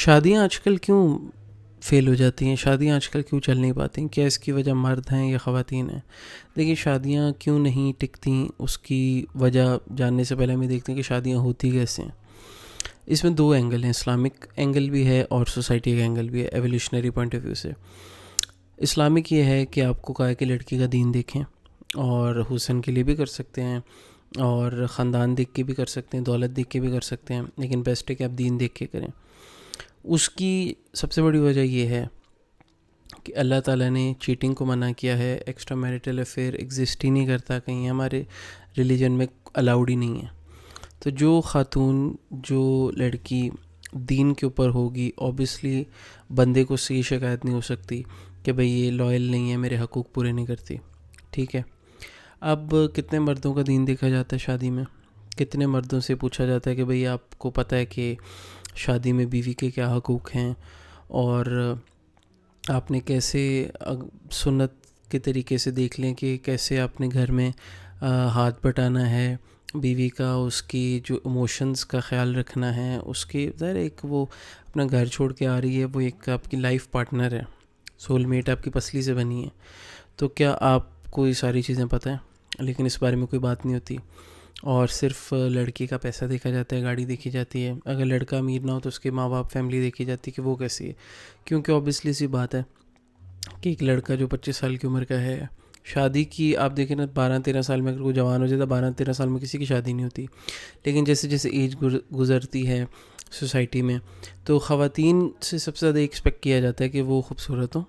شادیاں آج کل کیوں فیل ہو جاتی ہیں؟ شادیاں آج کل کیوں چل نہیں پاتی؟ کیا اس کی وجہ مرد ہیں یا خواتین ہیں؟ دیکھیے، شادیاں کیوں نہیں ٹکتی، اس کی وجہ جاننے سے پہلے ہمیں دیکھتے ہیں کہ شادیاں ہوتی کیسے ہیں۔ اس میں دو اینگل ہیں، اسلامک اینگل بھی ہے اور سوسائٹی کا اینگل بھی ہے، ایولیوشنری پوائنٹ آف ویو سے۔ اسلامک یہ ہے کہ آپ کو کہا ہے کہ لڑکی کا دین دیکھیں، اور حسن کے لیے بھی کر سکتے ہیں، اور خاندان دیکھ کے بھی کر سکتے ہیں، دولت دیکھ کے بھی کر سکتے ہیں، لیکن بیسٹ ہے کہ آپ دین دیکھ کے کریں۔ اس کی سب سے بڑی وجہ یہ ہے کہ اللہ تعالیٰ نے چیٹنگ کو منع کیا ہے، ایکسٹرا میریٹل افیئر ایگزسٹ ہی نہیں کرتا، کہیں ہمارے ریلیجن میں الاؤڈ ہی نہیں ہے۔ تو جو خاتون، جو لڑکی دین کے اوپر ہوگی، اوبیسلی بندے کو سے یہ شکایت نہیں ہو سکتی کہ بھئی یہ لائل نہیں ہے، میرے حقوق پورے نہیں کرتی، ٹھیک ہے۔ اب کتنے مردوں کا دین دیکھا جاتا ہے شادی میں؟ کتنے مردوں سے پوچھا جاتا ہے کہ بھئی آپ کو پتہ ہے کہ شادی میں بیوی کے کیا حقوق ہیں، اور آپ نے کیسے سنت کے طریقے سے دیکھ لیں کہ کیسے آپ نے گھر میں ہاتھ بٹانا ہے بیوی کا، اس کی جو ایموشنز کا خیال رکھنا ہے، اس کی ظاہر ایک وہ اپنا گھر چھوڑ کے آ رہی ہے، وہ ایک آپ کی لائف پارٹنر ہے، سول میٹ آپ کی پسلی سے بنی ہے۔ تو کیا آپ کو یہ ساری چیزیں پتہ ہیں؟ لیکن اس بارے میں کوئی بات نہیں ہوتی، اور صرف لڑکی کا پیسہ دیکھا جاتا ہے، گاڑی دیکھی جاتی ہے۔ اگر لڑکا امیر نہ ہو تو اس کے ماں باپ، فیملی دیکھی جاتی ہے کہ وہ کیسی ہے، کیونکہ اوبیسلی سی بات ہے کہ ایک لڑکا جو 25 سال کی عمر کا ہے، شادی کی آپ دیکھیں نا 12-13 سال میں اگر کوئی جوان ہو جاتا ہے، 12-13 سال میں کسی کی شادی نہیں ہوتی۔ لیکن جیسے جیسے ایج گزرتی ہے سوسائٹی میں، تو خواتین سے سب سے زیادہ ایکسپیکٹ کیا جاتا ہے کہ وہ خوبصورت ہوں،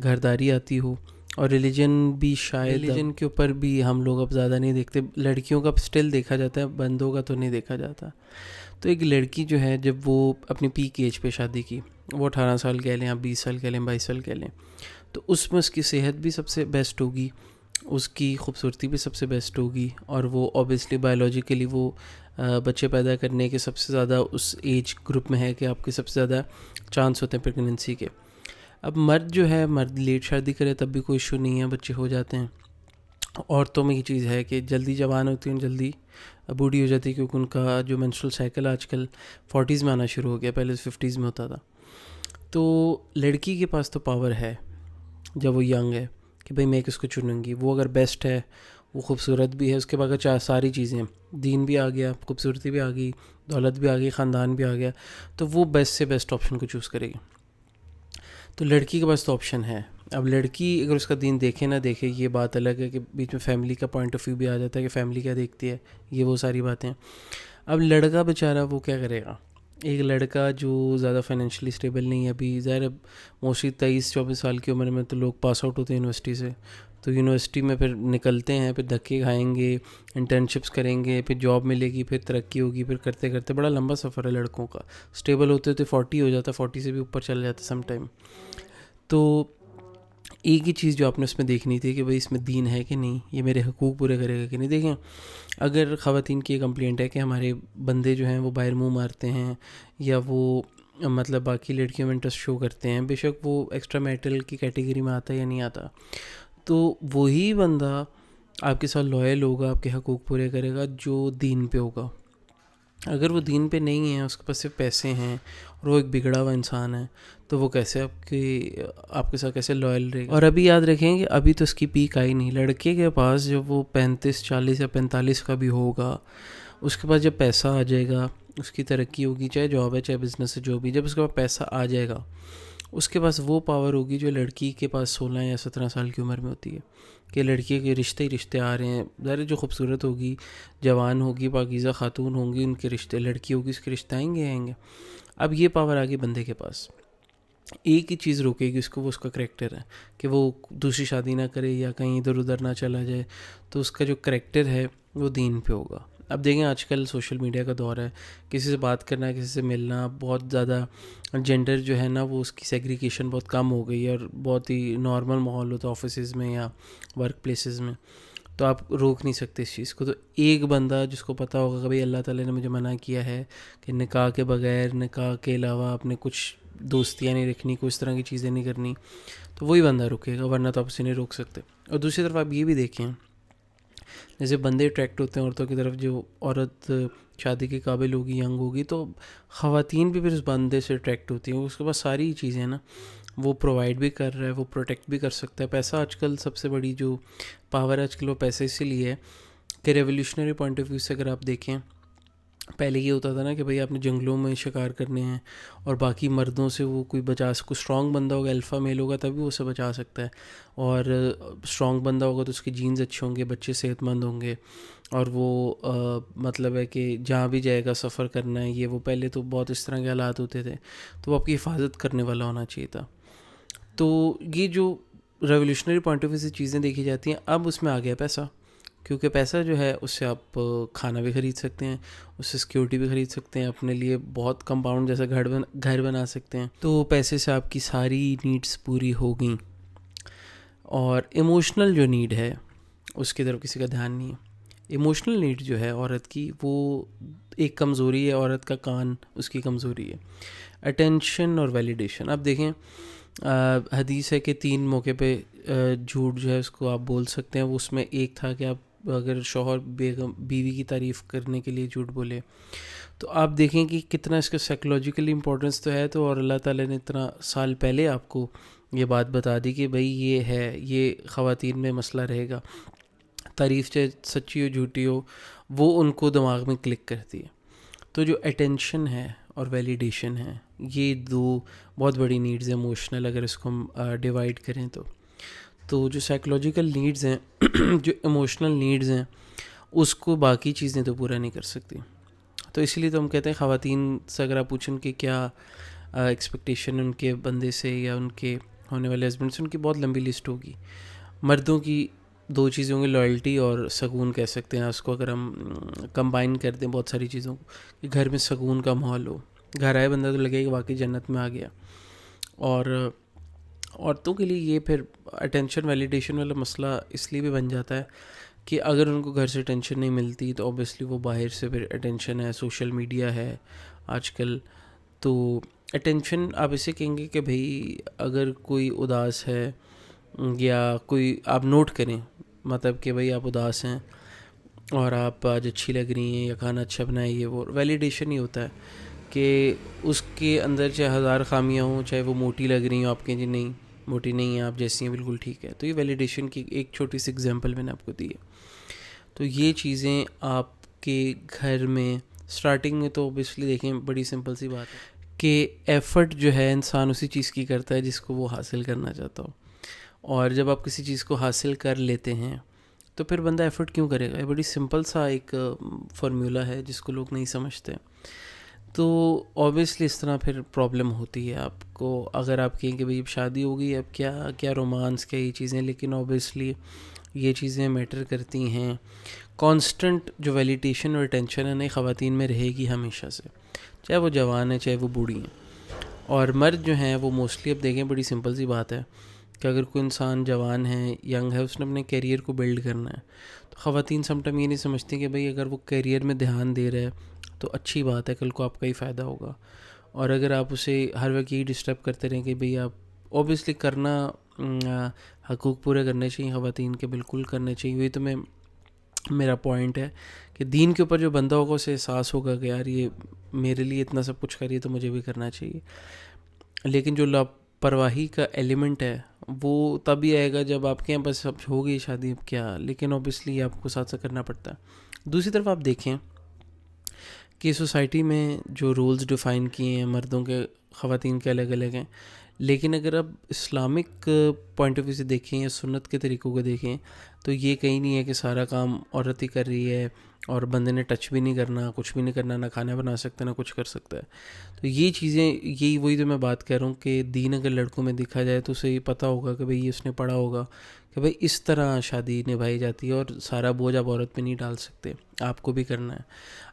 گھرداری آتی ہو، اور ریلیجن بھی شاید، ریلیجن کے اوپر بھی ہم لوگ اب زیادہ نہیں دیکھتے، لڑکیوں کا سٹل دیکھا جاتا ہے، بندوں کا تو نہیں دیکھا جاتا۔ تو ایک لڑکی جو ہے جب وہ اپنی پیک ایج پہ شادی کی، وہ 18 سال کہہ لیں، آپ 20 سال کہہ لیں، 22 سال کہہ لیں، تو اس میں اس کی صحت بھی سب سے بیسٹ ہوگی، اس کی خوبصورتی بھی سب سے بیسٹ ہوگی، اور وہ اوبیسلی بایولوجیکلی وہ بچے پیدا کرنے کے سب سے زیادہ اس ایج گروپ میں ہے کہ آپ کے سب سے زیادہ چانس ہوتے ہیں پریگننسی کے۔ اب مرد جو ہے، مرد لیٹ شادی کرے تب بھی کوئی ایشو نہیں ہے، بچے ہو جاتے ہیں۔ عورتوں میں یہ چیز ہے کہ جلدی جوان ہوتی ہیں، جلدی بوڑھی ہو جاتی ہے، کیونکہ ان کا جو مینسٹرل سائیکل آج کل 40s میں آنا شروع ہو گیا، پہلے 50s میں ہوتا تھا۔ تو لڑکی کے پاس تو پاور ہے جب وہ ینگ ہے کہ بھئی میں کس کو چنوں گی، وہ اگر بیسٹ ہے، وہ خوبصورت بھی ہے، اس کے بعد ساری چیزیں، دین بھی آ گیا، خوبصورتی بھی آ گئی، دولت بھی آ گئی، خاندان بھی آ گیا، تو وہ بیسٹ سے بیسٹ آپشن کو چوز کرے گی۔ تو لڑکی کے پاس تو آپشن ہے۔ اب لڑکی اگر اس کا دین دیکھے نہ دیکھے، یہ بات الگ ہے کہ بیچ میں فیملی کا پوائنٹ آف ویو بھی آ جاتا ہے کہ فیملی کیا دیکھتی ہے، یہ وہ ساری باتیں۔ اب لڑکا بیچارہ وہ کیا کرے گا؟ ایک لڑکا جو زیادہ فائنینشلی اسٹیبل نہیں ہے، ابھی ظاہر ہے موسٹلی 23-24 سال کی عمر میں تو لوگ پاس آؤٹ ہوتے ہیں یونیورسٹی سے، تو یونیورسٹی میں پھر نکلتے ہیں، پھر دھکے کھائیں گے، انٹرنشپس کریں گے، پھر جاب ملے گی، پھر ترقی ہوگی، پھر کرتے کرتے بڑا لمبا سفر ہے لڑکوں کا۔ اسٹیبل ہوتے ہوتے 40 ہو جاتا ہے، 40 سے بھی اوپر چل جاتا ہے سم ٹائم۔ تو ایک ہی چیز جو آپ نے اس میں دیکھنی تھی کہ بھئی اس میں دین ہے کہ نہیں، یہ میرے حقوق پورے کرے گا کہ نہیں۔ دیکھیں، اگر خواتین کی یہ کمپلینٹ ہے کہ ہمارے بندے جو ہیں وہ باہر منہ مارتے ہیں، یا وہ مطلب باقی لڑکیوں میں انٹرسٹ شو کرتے ہیں، بے شک وہ ایکسٹرا میٹل کی کیٹیگری میں آتا ہے یا نہیں آتا، تو وہی بندہ آپ کے ساتھ لوئل ہوگا، آپ کے حقوق پورے کرے گا جو دین پہ ہوگا۔ اگر وہ دین پہ نہیں ہے، اس کے پاس صرف پیسے ہیں، اور وہ ایک بگڑا ہوا انسان ہے، تو وہ کیسے آپ کے ساتھ کیسے لائل رہے گا؟ اور ابھی یاد رکھیں کہ ابھی تو اس کی پیک آئی نہیں۔ لڑکے کے پاس جب وہ 35، 40 یا 45 کا بھی ہوگا، اس کے پاس جب پیسہ آ جائے گا، اس کی ترقی ہوگی، چاہے جاب ہے چاہے بزنس ہے، جو بھی، جب اس کے پاس پیسہ آ جائے گا، اس کے پاس وہ پاور ہوگی جو لڑکی کے پاس 16 یا 17 سال کی عمر میں ہوتی ہے، کہ لڑکی کے رشتے ہی رشتے آ رہے ہیں۔ ظاہر جو خوبصورت ہوگی، جوان ہوگی، پاکیزہ خاتون ہوں گی، ان کے رشتے، لڑکی ہوگی، اس کے رشتے آئیں گے۔ اب یہ پاور آ گئی بندے کے پاس، ایک ہی چیز روکے گی اس کو، وہ اس کا کریکٹر ہے، کہ وہ دوسری شادی نہ کرے یا کہیں ادھر ادھر نہ چلا جائے، تو اس کا جو کریکٹر ہے وہ دین پہ ہوگا۔ اب دیکھیں آج کل سوشل میڈیا کا دور ہے، کسی سے بات کرنا، کسی سے ملنا بہت زیادہ، جینڈر جو ہے نا وہ اس کی سیگریگیشن بہت کم ہو گئی ہے، اور بہت ہی نارمل ماحول ہوتا ہے آفیسز میں یا ورک پلیسز میں، تو آپ روک نہیں سکتے اس چیز کو۔ تو ایک بندہ جس کو پتہ ہوگا کہ بھئی اللہ تعالیٰ نے مجھے منع کیا ہے کہ نکاح کے بغیر، نکاح کے علاوہ آپ نے کچھ دوستیاں نہیں رکھنی، کوئی اس طرح کی چیزیں نہیں کرنی، تو وہی بندہ رکے گا، ورنہ تو آپ اسے نہیں روک سکتے۔ اور دوسری طرف آپ یہ بھی دیکھیں جیسے بندے اٹریکٹ ہوتے ہیں عورتوں کی طرف، جو عورت شادی کے قابل ہوگی، ینگ ہوگی، تو خواتین بھی پھر اس بندے سے اٹریکٹ ہوتی ہیں. اس کے پاس ساری چیزیں ہیں نا، وہ پرووائڈ بھی کر رہا ہے، وہ پروٹیکٹ بھی کر سکتا ہے. پیسہ آج کل سب سے بڑی جو پاور ہے آج کل، وہ پیسے اسی لیے ہے کہ ریولیوشنری پوائنٹ آف ویو سے اگر آپ دیکھیں، پہلے یہ ہوتا تھا نا کہ بھئی آپ نے جنگلوں میں شکار کرنے ہیں اور باقی مردوں سے وہ کوئی کوئی اسٹرانگ بندہ ہوگا، الفا میل ہوگا، تبھی وہ اسے بچا سکتا ہے. اور اسٹرانگ بندہ ہوگا تو اس کے جینز اچھے ہوں گے، بچے صحت مند ہوں گے، اور وہ مطلب ہے کہ جہاں بھی جائے گا سفر کرنا ہے، یہ وہ پہلے تو بہت اس طرح کے حالات ہوتے تھے، تو وہ آپ کی حفاظت کرنے والا ہونا چاہیے تھا. تو یہ جو ریولیوشنری پوائنٹ آف ویو سے چیزیں دیکھی جاتی ہیں، اب اس میں آ گیا پیسہ، کیونکہ پیسہ جو ہے اس سے آپ کھانا بھی خرید سکتے ہیں، اس سے سیکیورٹی بھی خرید سکتے ہیں، اپنے لیے بہت کمپاؤنڈ جیسا گھر بنا سکتے ہیں. تو پیسے سے آپ کی ساری نیڈس پوری ہو گئیں. اور ایموشنل جو نیڈ ہے اس کی طرف کسی کا دھیان نہیں ہے. ایموشنل نیڈ جو ہے عورت کی، وہ ایک کمزوری ہے، عورت کا کان اس کی کمزوری ہے. اٹینشن اور ویلیڈیشن. اب دیکھیں حدیث ہے کہ 3 موقع پہ جھوٹ جو ہے اس کو آپ بول سکتے ہیں. اس میں ایک تھا کہ آپ اگر شوہر بیوی کی تعریف کرنے کے لیے جھوٹ بولے، تو آپ دیکھیں کہ کتنا اس کا سائیکولوجیکلی امپورٹنس تو ہے. تو اور اللہ تعالیٰ نے اتنا سال پہلے آپ کو یہ بات بتا دی کہ بھئی یہ ہے، یہ خواتین میں مسئلہ رہے گا. تعریف چاہے سچی ہو جھوٹی ہو، وہ ان کو دماغ میں کلک کرتی ہے. تو جو اٹینشن ہے اور ویلیڈیشن ہے، یہ 2 بہت بڑی نیڈز ہیں ایموشنل، اگر اس کو ہم ڈیوائڈ کریں تو جو سائیکولوجیکل نیڈز ہیں جو ایموشنل نیڈز ہیں، اس کو باقی چیزیں تو پورا نہیں کر سکتی. تو اس لیے تو ہم کہتے ہیں خواتین سے اگر آپ پوچھیں کہ کیا ایکسپیکٹیشن ان کے بندے سے یا ان کے ہونے والے ہسبینڈ سے، ان کی بہت لمبی لسٹ ہوگی. مردوں کی 2 چیزیں ہوں گی، لائلٹی اور سکون کہہ سکتے ہیں اس کو، اگر ہم کمبائن کر دیں بہت ساری چیزوں کو، کہ گھر میں سکون کا ماحول ہو، گھر آئے بندہ تو لگے کہ واقعی جنت میں آ گیا. اور عورتوں کے لیے یہ پھر اٹینشن ویلیڈیشن والا مسئلہ اس لیے بھی بن جاتا ہے کہ اگر ان کو گھر سے اٹینشن نہیں ملتی تو اوبیسلی وہ باہر سے پھر اٹینشن ہے، سوشل میڈیا ہے آج کل. تو اٹینشن آپ اسے کہیں گے کہ بھئی اگر کوئی اداس ہے یا کوئی آپ نوٹ کریں، مطلب کہ بھئی آپ اداس ہیں اور آپ آج اچھی لگ رہی ہیں یا کھانا اچھا بنائیں، یہ وہ ویلیڈیشن ہی ہوتا ہے کہ اس کے اندر چاہے 1000 خامیاں ہوں، چاہے وہ موٹی لگ رہی ہوں، آپ کہیں جی نہیں موٹی نہیں ہیں آپ جیسی ہیں بالکل ٹھیک ہے. تو یہ ویلیڈیشن کی ایک چھوٹی سی اگزامپل میں نے آپ کو دی ہے. تو یہ چیزیں آپ کے گھر میں سٹارٹنگ میں تو اوبیسلی دیکھیں بڑی سمپل سی بات ہے کہ ایفرٹ جو ہے انسان اسی چیز کی کرتا ہے جس کو وہ حاصل کرنا چاہتا ہو. اور جب آپ کسی چیز کو حاصل کر لیتے ہیں تو پھر بندہ ایفرٹ کیوں کرے گا؟ یہ بڑی سمپل سا ایک فارمولا ہے جس کو لوگ نہیں سمجھتے. تو اوبیسلی اس طرح پھر پرابلم ہوتی ہے آپ کو. اگر آپ کہیں کہ بھئی اب شادی ہو گئی، اب کیا رومانس، کیا یہ چیزیں، لیکن اوبیسلی یہ چیزیں میٹر کرتی ہیں. کانسٹنٹ جو ویلیڈیشن اور ٹینشن ہے نئی خواتین میں رہے گی ہمیشہ سے، چاہے وہ جوان ہیں چاہے وہ بوڑھی ہیں. اور مرد جو ہیں وہ موسٹلی اب دیکھیں بڑی سمپل سی بات ہے کہ اگر کوئی انسان جوان ہے، ینگ ہے، اس نے اپنے کیریئر کو بلڈ کرنا ہے، تو خواتین سم ٹائم یہ نہیں سمجھتی کہ بھئی اگر وہ کیریئر میں دھیان دے رہا ہے تو اچھی بات ہے، کل کو آپ کا ہی فائدہ ہوگا. اور اگر آپ اسے ہر وقت یہی ڈسٹرب کرتے رہیں کہ بھئی آپ اوبیسلی کرنا، حقوق پورے کرنے چاہیے خواتین کے، بالکل کرنے چاہیے. وہی تو میرا پوائنٹ ہے کہ دین کے اوپر جو بندہ ہوگا اسے احساس ہوگا کہ یار یہ میرے لیے اتنا سب کچھ کریے تو مجھے بھی کرنا چاہیے. لیکن جو لاپرواہی کا ایلیمنٹ ہے وہ تبھی آئے گا جب آپ کے یہاں بس اب ہو گئی شادی اب کیا، لیکن اوبیسلی آپ کو ساتھ ساتھ کرنا پڑتا ہے. دوسری طرف آپ دیکھیں کہ سوسائٹی میں جو رولز ڈیفائن کیے ہیں مردوں کے خواتین کے الگ الگ ہیں، لیکن اگر آپ اسلامک پوائنٹ آف ویو سے دیکھیں یا سنت کے طریقوں کو دیکھیں تو یہ کہیں نہیں ہے کہ سارا کام عورت ہی کر رہی ہے اور بندے نے ٹچ بھی نہیں کرنا، کچھ بھی نہیں کرنا، نہ کھانا بنا سکتا نہ کچھ کر سکتا ہے. تو یہ چیزیں، یہی وہی تو میں بات کہہ رہا ہوں کہ دین اگر لڑکوں میں دکھا جائے تو اسے یہ پتہ ہوگا کہ بھئی اس نے پڑھا ہوگا کہ بھئی اس طرح شادی نبھائی جاتی ہے اور سارا بوجھ آپ عورت پہ نہیں ڈال سکتے، آپ کو بھی کرنا ہے.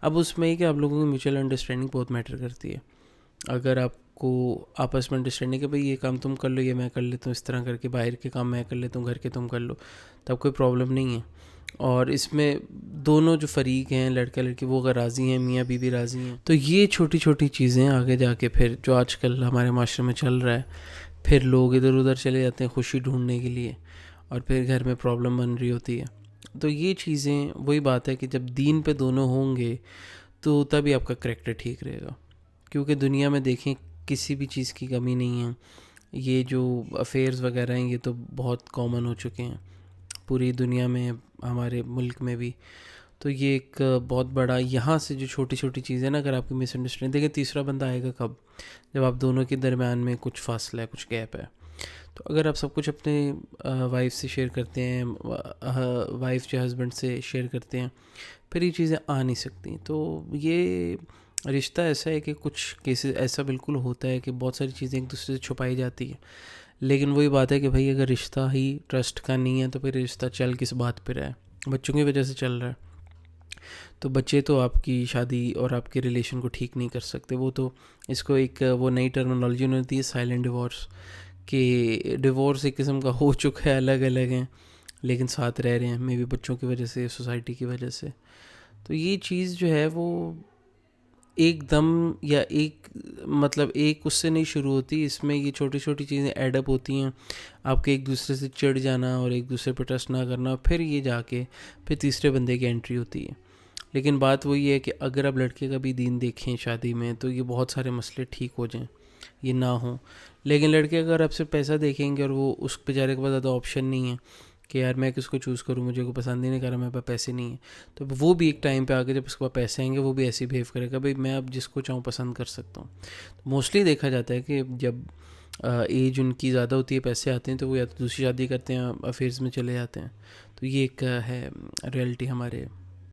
اب اس میں یہ کہ آپ لوگوں کی میوچل انڈرسٹینڈنگ بہت میٹر کرتی ہے. اگر آپ کو آپس میں انڈرسٹینڈنگ کہ بھئی یہ کام تم کر لو، یہ میں کر لیتا ہوں، اس طرح کر کے باہر کے کام میں کر لیتا ہوں، گھر کے تم کر لو، تب کوئی پرابلم نہیں ہے. اور اس میں دونوں جو فریق ہیں لڑکا لڑکی وہ اگر راضی ہیں، میاں بیوی راضی ہیں، تو یہ چھوٹی چھوٹی چیزیں آگے جا کے پھر جو آج کل ہمارے معاشرے میں چل رہا ہے، پھر لوگ ادھر ادھر چلے جاتے ہیں خوشی ڈھونڈنے کے لیے اور پھر گھر میں پرابلم بن رہی ہوتی ہے. تو یہ چیزیں وہی بات ہے کہ جب دین پہ دونوں ہوں گے تو تبھی آپ کا کریکٹر ٹھیک رہے گا. کیونکہ دنیا میں دیکھیں کسی بھی چیز کی کمی نہیں ہے. یہ جو افیئرز وغیرہ ہیں یہ تو بہت کامن ہو چکے ہیں پوری دنیا میں, ہمارے ملک میں بھی. تو یہ ایک بہت بڑا, یہاں سے جو چھوٹی چھوٹی چیزیں نا, اگر آپ کی مس انڈرسٹینڈنگ, دیکھیں تیسرا بندہ آئے گا کب, جب آپ دونوں کے درمیان میں کچھ فاصلہ ہے, کچھ گیپ ہے. تو اگر آپ سب کچھ اپنے وائف سے شیئر کرتے ہیں, وائف جو ہسبینڈ سے شیئر کرتے ہیں, پھر یہ چیزیں آ نہیں سکتی. تو یہ رشتہ ایسا ہے کہ کچھ کیسز ایسا بالکل ہوتا ہے کہ بہت ساری چیزیں ایک دوسرے سے چھپائی جاتی ہیں, لیکن وہی بات ہے کہ بھائی اگر رشتہ ہی ٹرسٹ کا نہیں ہے تو پھر رشتہ چل کس بات پہ رہا ہے, بچوں کی وجہ سے چل رہا ہے. تو بچے تو آپ کی شادی اور آپ کے ریلیشن کو ٹھیک نہیں کر سکتے. وہ تو اس کو ایک وہ نئی ٹرمنالوجی انہوں نے دی ہے, سائلنٹ ڈیورس, کہ ڈیورس ایک قسم کا ہو چکا ہے, الگ الگ ہیں لیکن ساتھ رہ رہے ہیں, مے بی بچوں کی وجہ سے, سوسائٹی کی وجہ سے. تو یہ چیز جو ہے وہ ایک دم یا ایک مطلب ایک اس سے نہیں شروع ہوتی, اس میں یہ چھوٹی چھوٹی چیزیں ایڈ اپ ہوتی ہیں. آپ کے ایک دوسرے سے چڑ جانا اور ایک دوسرے پہ ٹرسٹ نہ کرنا, پھر یہ جا کے پھر تیسرے بندے کی انٹری ہوتی ہے. لیکن بات وہی ہے کہ اگر آپ لڑکے کا بھی دین دیکھیں شادی میں تو یہ بہت سارے مسئلے ٹھیک ہو جائیں, یہ نہ ہوں. لیکن لڑکے اگر آپ صرف پیسہ دیکھیں گے اور وہ اس بیچارے کے پاس زیادہ آپشن نہیں ہے کہ یار میں کس کو چوز کروں, مجھے کو پسند ہی نہیں کر رہا, میرے پاس پیسے نہیں ہیں, تو وہ بھی ایک ٹائم پہ آ کے جب اس کے پاس پیسے آئیں گے وہ بھی ایسے بیہیو کرے گا, بھائی میں اب جس کو چاہوں پسند کر سکتا ہوں. موسٹلی دیکھا جاتا ہے کہ جب ایج ان کی زیادہ ہوتی ہے, پیسے آتے ہیں, تو وہ یا تو دوسری شادی کرتے ہیں, افیئرز میں چلے جاتے ہیں. تو یہ ایک ہے ریئلٹی ہمارے